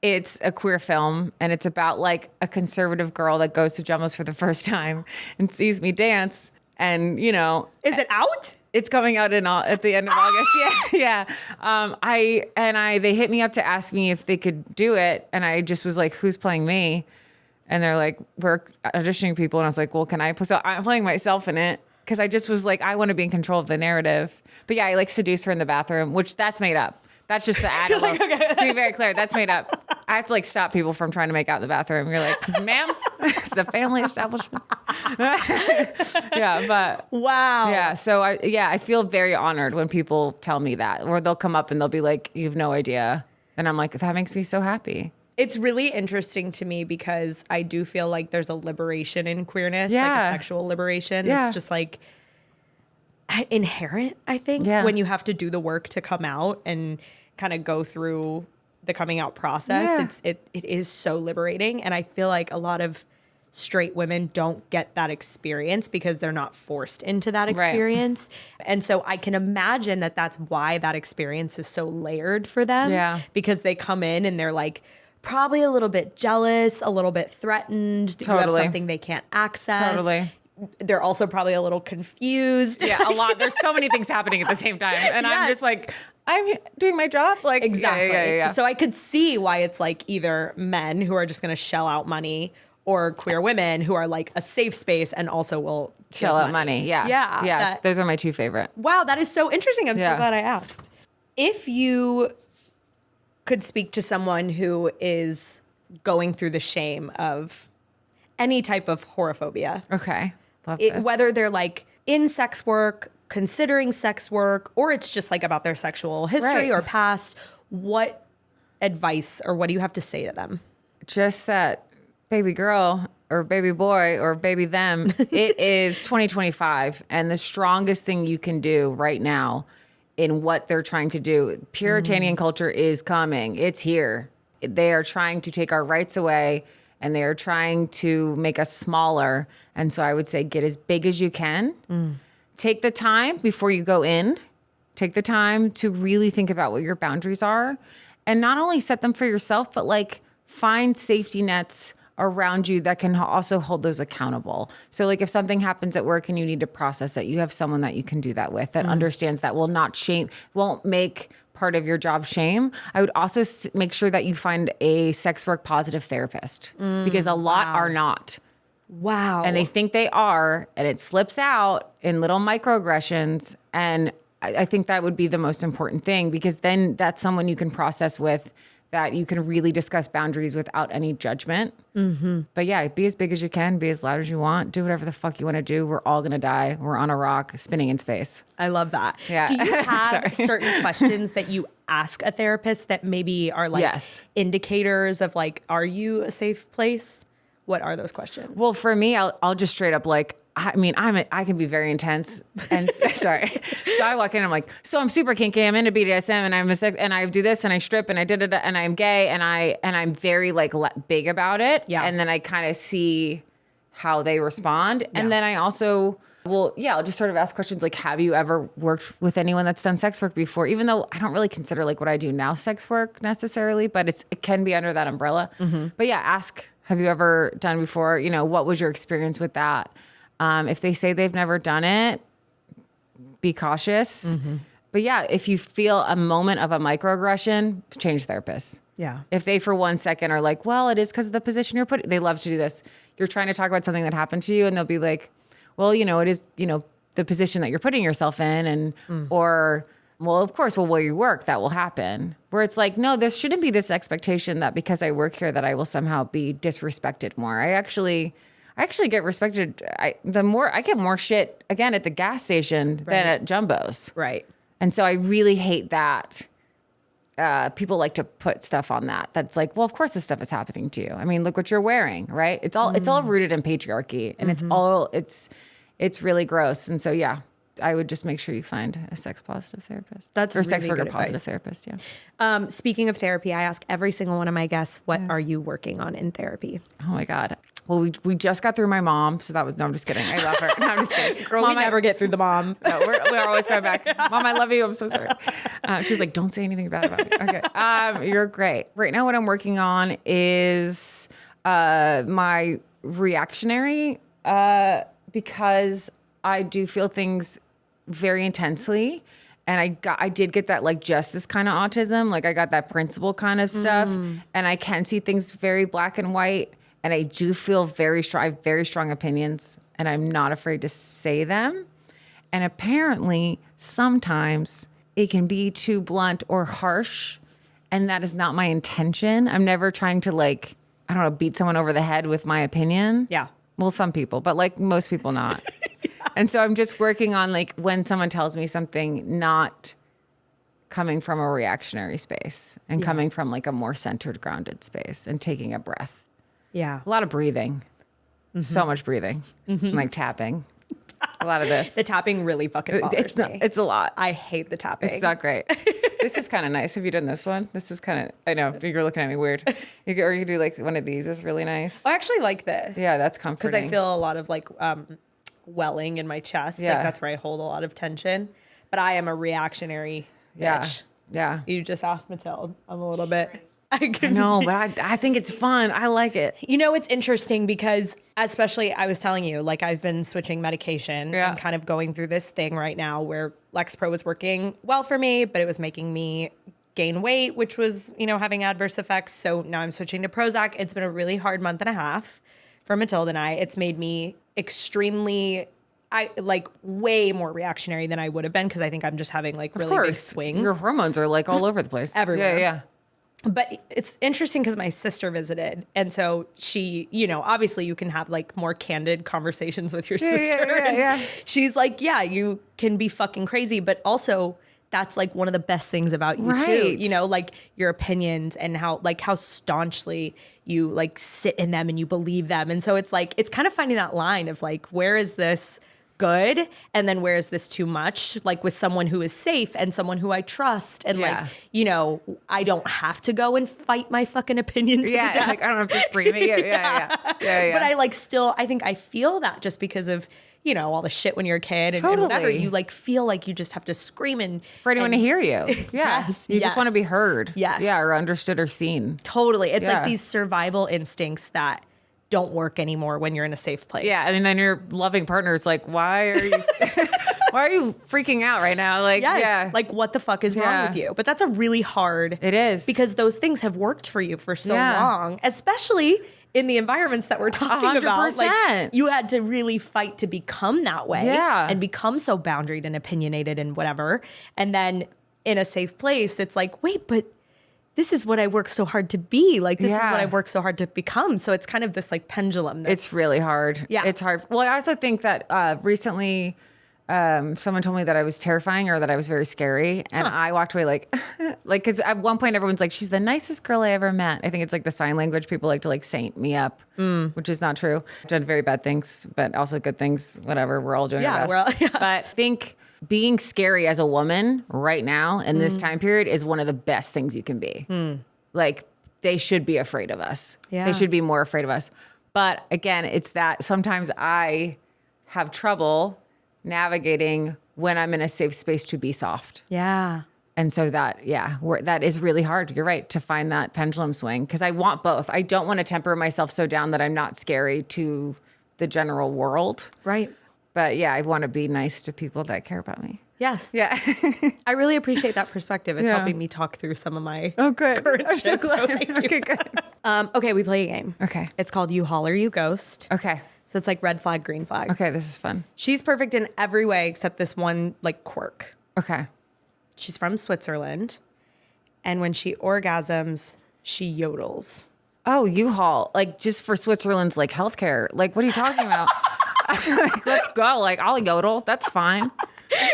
it's a queer film, and it's about like a conservative girl that goes to Jumbo's for the first time and sees me dance, and Is it out? it's coming out at the end of August. Yeah. They hit me up to ask me if they could do it, and I just was like, "Who's playing me?" And they're like, "We're auditioning people," and I was like, "Well, can I?" So I'm playing myself in it. Because I just was like, I want to be in control of the narrative. But yeah, I like seduce her in the bathroom, which that's made up. That's just to add a little, to be very clear, that's made up. I have to like stop people from trying to make out in the bathroom. You're like, ma'am, it's a family establishment. Yeah, but Wow. yeah. So I feel very honored when people tell me that, or they'll come up and they'll be like, you've no idea. And I'm like, that makes me so happy. It's really interesting to me because I do feel like there's a liberation in queerness, like a sexual liberation. Yeah. It's just like inherent, I think, Yeah. when you have to do the work to come out and kind of go through the coming out process. Yeah. It is so liberating. And I feel like a lot of straight women don't get that experience because they're not forced into that experience. Right. And so I can imagine that that's why that experience is so layered for them. Yeah. Because they come in and they're like, probably a little bit jealous, a little bit threatened that you have something they can't access. Totally. They're also probably a little confused. Yeah, a lot. There's so many things happening at the same time. And I'm just like, I'm doing my job. Like, Exactly. Yeah. So I could see why it's like either men who are just going to shell out money or queer women who are like a safe space and also will Shell out money. Yeah. Yeah. Those are my two favorite. Wow, that is so interesting. I'm so glad I asked. If you could speak to someone who is going through the shame of any type of horophobia, Okay. Love this. whether they're like in sex work, considering sex work, or it's just like about their sexual history or past, what advice or what do you have to say to them? Just that, baby girl or baby boy or baby them, it is 2025. And the strongest thing you can do right now in what they're trying to do, Puritanian culture is coming. It's here. They are trying to take our rights away and they are trying to make us smaller. And so I would say get as big as you can. Take the time before you go in. Take the time to really think about what your boundaries are and not only set them for yourself, but like find safety nets around you that can also hold those accountable. So like if something happens at work and you need to process it, you have someone that you can do that with that understands that will not shame, won't make part of your job shame. I would also make sure that you find a sex work positive therapist because a lot are not. Wow. And they think they are, and it slips out in little microaggressions. And I think that would be the most important thing because then that's someone you can process with, that you can really discuss boundaries without any judgment. But yeah, be as big as you can, be as loud as you want, do whatever the fuck you want to do. We're all going to die. We're on a rock spinning in space. I love that. Yeah. Do you have certain questions that you ask a therapist that maybe are like indicators of like, are you a safe place? What are those questions? Well, for me, I'll just straight up like, I mean, I can be very intense and sorry. So I walk in, I'm like, so I'm super kinky. I'm into BDSM and I do this and I strip and I did it and I'm gay and I'm very like big about it. Yeah. And then I kind of see how they respond. Yeah. And then I also, I'll just sort of ask questions like, have you ever worked with anyone that's done sex work before? Even though I don't really consider like what I do now sex work necessarily, but it can be under that umbrella. But yeah, ask, have you ever done before? You know, what was your experience with that? If they say they've never done it, be cautious. But yeah, if you feel a moment of a microaggression, change therapists. Yeah. If they for 1 second are like, well, it is because of the position you're putting, they love to do this. You're trying to talk about something that happened to you and they'll be like, well, you know, it is, you know, the position that you're putting yourself in and, or, well, of course, well, where you work, that will happen. Where it's like, no, there shouldn't be this expectation that because I work here that I will somehow be disrespected more. I actually get respected. I get more shit again at the gas station than at Jumbo's. Right. And so I really hate that. People like to put stuff on that. That's like, well, of course this stuff is happening to you. I mean, look what you're wearing, right? It's all rooted in patriarchy and it's really gross. And so, yeah, I would just make sure you find a sex positive therapist. That's or really sex worker good positive advice. therapist. Yeah. Speaking of therapy, I ask every single one of my guests, what are you working on in therapy? Oh my God. Well, we just got through my mom, so that was, no, I'm just kidding. I love her. No, I'm just kidding. Girl, Mom, we never get through the mom. No, we're always going back. Mom, I love you. I'm so sorry. She's like, don't say anything bad about me. Okay. You're great. Right now, what I'm working on is my reactionary because I do feel things very intensely. And I did get that like justice kind of autism. Like I got that principle kind of stuff. And I can see things very black and white. And I do feel very strong. I have very strong opinions and I'm not afraid to say them. And apparently sometimes it can be too blunt or harsh. And that is not my intention. I'm never trying to like, I don't know, beat someone over the head with my opinion. Yeah. Well, some people, but like most people not. And so I'm just working on like when someone tells me something, not coming from a reactionary space and coming from like a more centered, grounded space and taking a breath. Yeah. A lot of breathing. So much breathing. And like tapping. A lot of this. The tapping really fucking bothers me. It's a lot. I hate the tapping. It's not great. This is kind of nice. Have you done this one? This is kind of, I know, you're looking at me weird. Or you could do like one of these. Is really nice. I actually like this. Yeah, that's comforting. Because I feel a lot of like welling in my chest. Yeah. Like that's where I hold a lot of tension. But I am a reactionary bitch. Yeah. You just asked Matilda. I'm a little bit. I know, but I think it's fun. I like it. You know, it's interesting because especially I was telling you, like I've been switching medication and kind of going through this thing right now where Lexapro was working well for me, but it was making me gain weight, which was, you know, having adverse effects. So now I'm switching to Prozac. It's been a really hard month and a half for Matilda and I. It's made me extremely, way more reactionary than I would have been because I think I'm just having like really big swings. Your hormones are like all over the place. Everywhere. Yeah. But it's interesting because my sister visited. And so she, you know, obviously you can have like more candid conversations with your sister. Yeah. She's like, yeah, you can be fucking crazy. But also that's like one of the best things about you too. You know, like your opinions and how staunchly you like sit in them and you believe them. And so it's like, it's kind of finding that line of like, where is this good and then where is this too much, like with someone who is safe and someone who I trust and like, you know, I don't have to go and fight my fucking opinion to the death. Like I don't have to scream at you. Yeah. But I like still, I think I feel that just because of, you know, all the shit when you're a kid and whatever, you like feel like you just have to scream and for anyone to hear you. Yeah. You just want to be heard. Yes. Yeah. Or understood or seen. Totally. It's like these survival instincts that don't work anymore when you're in a safe place. Yeah, and then your loving partner is like, why are you freaking out right now? Like, like what the fuck is wrong with you? But that's a really hard. It is because those things have worked for you for so long, especially in the environments that we're talking 100%. about. Like you had to really fight to become that way, and become so boundaried and opinionated and whatever. And then in a safe place, it's like, wait, but this is what I worked so hard to be. Like, this is what I've worked so hard to become. So it's kind of this like pendulum. It's really hard. Yeah. It's hard. Well, I also think that recently someone told me that I was terrifying or that I was very scary. And I walked away like, because at one point everyone's like, she's the nicest girl I ever met. I think it's like the sign language. People like to like saint me up, which is not true. I've done very bad things, but also good things. Whatever. We're all doing our best. But I think being scary as a woman right now in this time period is one of the best things you can be. Like they should be afraid of us. They should be more afraid of us. But again, it's that sometimes I have trouble navigating when I'm in a safe space to be soft. Yeah. And so that is really hard. You're right, to find that pendulum swing because I want both. I don't want to temper myself so down that I'm not scary to the general world. Right. But yeah, I want to be nice to people that care about me. Yes. Yeah. I really appreciate that perspective. It's helping me talk through some of my current I'm shit. so glad. So thank you. Okay, good. Okay, we play a game. Okay. It's called You Holler, You Ghost. Okay. So it's like red flag, green flag. Okay, this is fun. She's perfect in every way except this one like quirk. Okay. She's from Switzerland. And when she orgasms, she yodels. Oh, U-Haul. Like just for Switzerland's like healthcare. Like what are you talking about? Like, let's go. Like I'll yodel. That's fine.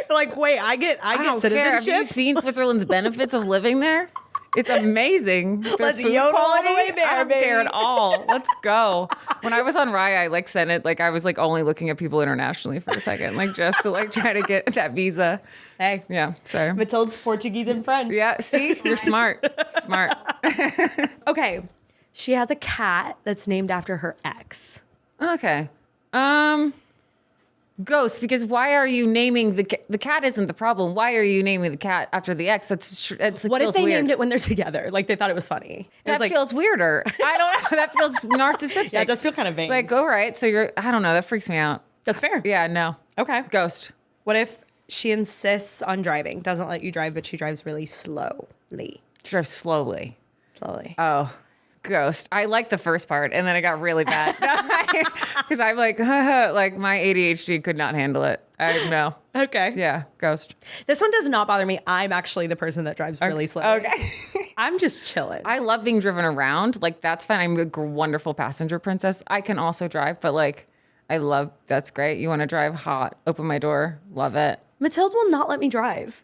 Like, wait, I get don't citizenship. care. Have you seen Switzerland's benefits of living there? It's amazing. Let's yodel all the way there, I don't care at all. Let's go. When I was on Rye, I like sent it. Like I was like only looking at people internationally for a second, like just to like try to get that visa. Hey, yeah. Sorry. Matilda's Portuguese and French. Yeah. See, you're smart. Smart. Okay. She has a cat that's named after her ex. Okay. Ghost, because why are you naming the cat isn't the problem. Why are you naming the cat after the ex? That's what if they weird. named it when they're together? Like they thought it was funny. That feels weirder. I don't know. That feels narcissistic. Yeah, it does feel kind of vain. Like, all right. So I don't know. That freaks me out. That's fair. Yeah, no. Okay. Ghost. What if she insists on driving, doesn't let you drive, but she drives really slowly? She drives slowly. Slowly. Oh, ghost. I like the first part, and then it got really bad because I'm like my ADHD could not handle it. No. Okay. Yeah, ghost. This one does not bother me. I'm actually the person that drives really slowly. Okay. I'm just chilling. I love being driven around. Like that's fine. I'm a wonderful passenger princess. I can also drive, but like that's great. You want to drive? Hot. Open my door. Love it. Matilda will not let me drive.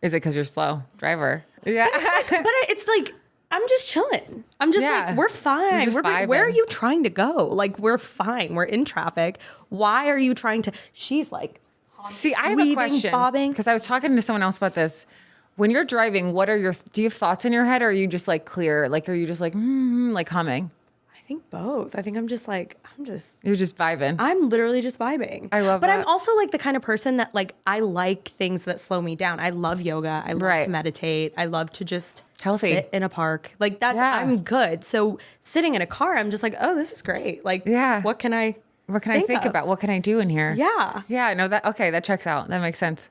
Is it because you're slow? Driver. Yeah. But it's like I'm just chilling. I'm just like, we're fine. Where are you trying to go? Like, we're fine. We're in traffic. Why are you trying to? She's like, see, I have a question. Bobbing. Because I was talking to someone else about this. When you're driving, do you have thoughts in your head or are you just like clear? Like, are you just like, like humming? I think both. I think I'm just You're just vibing. I'm literally just vibing. I love but that. I'm also like the kind of person that like, I like things that slow me down. I love yoga. I love to meditate. I love to just Healthy. sit in a park. Like I'm good. So sitting in a car, I'm just like, oh, this is great. Like, what can I think about? What can I do in here? Yeah. Yeah, no, that checks out. That makes sense.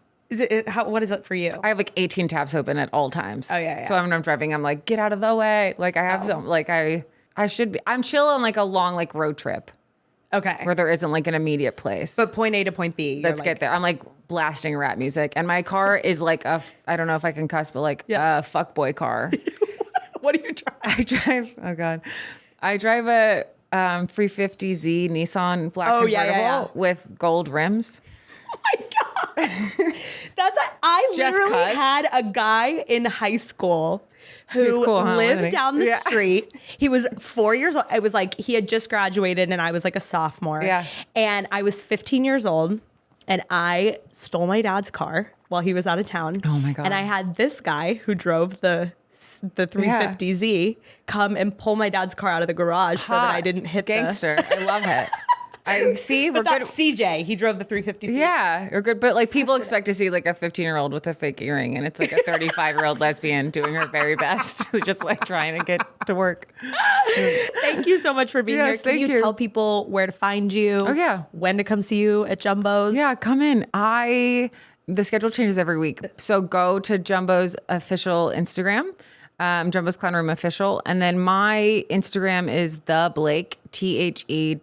What is it for you? I have like 18 tabs open at all times. Oh, yeah. So when I'm driving, I'm like, get out of the way. Like I have some, like I should be. I'm chill on like a long like road trip. Okay. Where there isn't like an immediate place. But point A to point B. Let's get there. I'm like blasting rap music. And my car is like I don't know if I can cuss, but like a fuckboy car. What do you drive? I drive a 350Z Nissan black convertible with gold rims. Oh my God. I literally had a guy in high school who lived down the street. He was 4 years old. I was like, he had just graduated and I was like a sophomore. Yeah. And I was 15 years old and I stole my dad's car while he was out of town. Oh my God. And I had this guy who drove the 350Z come and pull my dad's car out of the garage so that I didn't hit gangster. I love it. I see. But that's CJ. He drove the 350Z. Yeah, you're good. But like people expect to see like a 15-year-old with a fake earring, and it's like a 35-year-old lesbian doing her very best, just like trying to get to work. Thank you so much for being here. Can you tell people where to find you? Oh yeah, when to come see you at Jumbo's? Yeah, come in. The schedule changes every week, so go to Jumbo's official Instagram. Jumbo's Clown Room Official. And then my Instagram is the Blaike, THE.BLAIKE.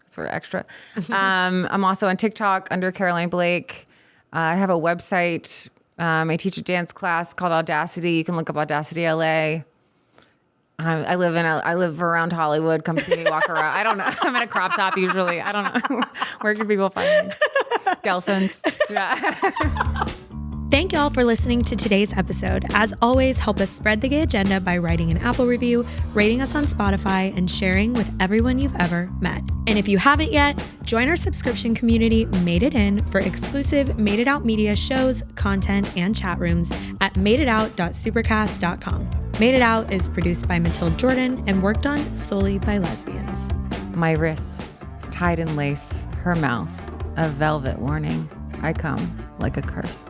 That's for extra. I'm also on TikTok under Caroline Blaike. I have a website. I teach a dance class called Audacity. You can look up Audacity LA. I live around Hollywood. Come see me walk around. I don't know. I'm in a crop top usually. I don't know. Where can people find me? Gelson's. Yeah. Thank y'all for listening to today's episode. As always, help us spread the gay agenda by writing an Apple review, rating us on Spotify, and sharing with everyone you've ever met. And if you haven't yet, join our subscription community, Made It In, for exclusive Made It Out media shows, content, and chat rooms at madeitout.supercast.com. Made It Out is produced by Matilda Jordan and worked on solely by lesbians. My wrist, tied in lace, her mouth, a velvet warning. I come like a curse.